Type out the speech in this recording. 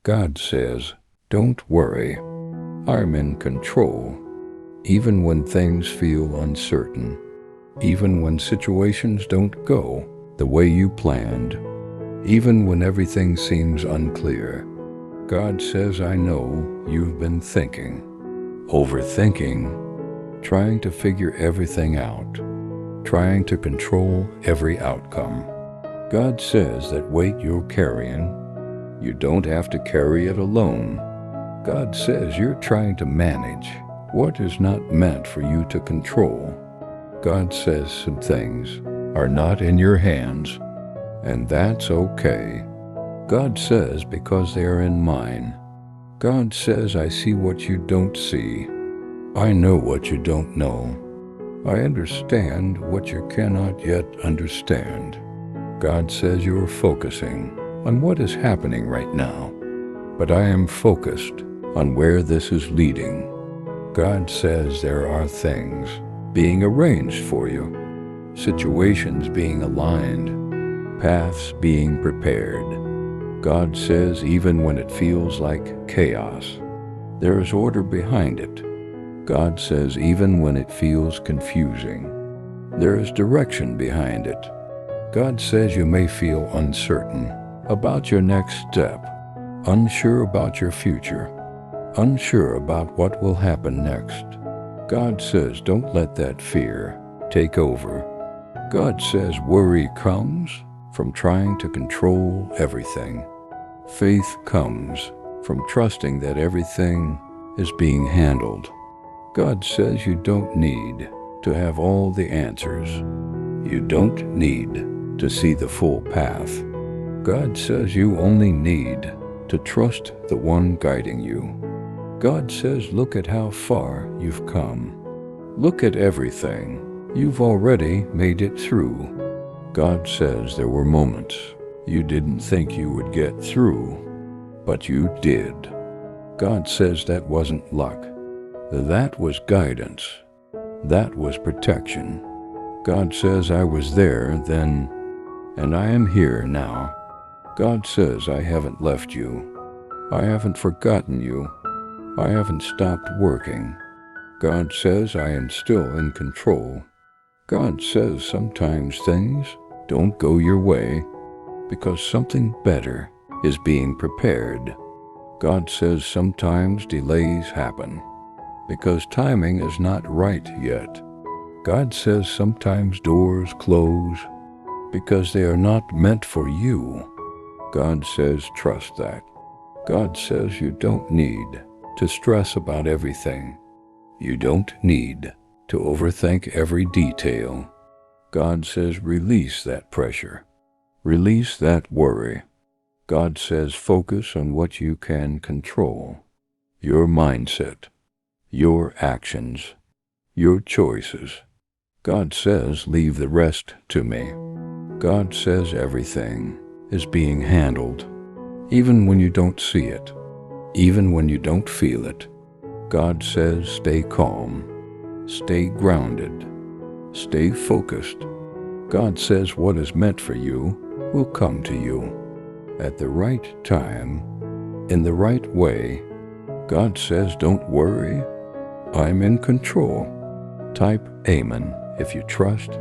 God says, don't worry. I'm in control. Even when things feel uncertain. Even when situations don't go the way you planned. Even when everything seems unclear. God says, I know you've been thinking, overthinking, trying to figure everything out, trying to control every outcome. God says that weight you're carrying, you don't have to carry it alone. God says you're trying to manage what is not meant for you to control. God says some things are not in your hands, and that's okay. God says because they are in mine. God says I see what you don't see. I know what you don't know. I understand what you cannot yet understand. God says you are focusing on what is happening right now, but I am focused on where this is leading. God says there are things being arranged for you, situations being aligned, paths being prepared. God says even when it feels like chaos, there is order behind it. God says even when it feels confusing, there is direction behind it. God says you may feel uncertain about your next step, unsure about your future, unsure about what will happen next. God says don't let that fear take over. God says worry comes from trying to control everything. Faith comes from trusting that everything is being handled. God says you don't need to have all the answers. You don't need to see the full path. God says you only need to trust the one guiding you. God says look at how far you've come. Look at everything you've already made it through. God says there were moments you didn't think you would get through, but you did. God says that wasn't luck. That was guidance. That was protection. God says I was there then, and I am here now. God says I haven't left you. I haven't forgotten you. I haven't stopped working. God says I am still in control. God says sometimes things don't go your way because something better is being prepared. God says sometimes delays happen because timing is not right yet. God says sometimes doors close because they are not meant for you. God says trust that. God says you don't need to stress about everything. You don't need to overthink every detail. God says release that pressure. Release that worry. God says focus on what you can control. Your mindset, your actions, your choices. God says leave the rest to me. God says everything is being handled, even when you don't see it, even when you don't feel it. God says stay calm, stay grounded, stay focused. God says what is meant for you will come to you at the right time, in the right way. God says don't worry, I'm in control. Type Amen if you trust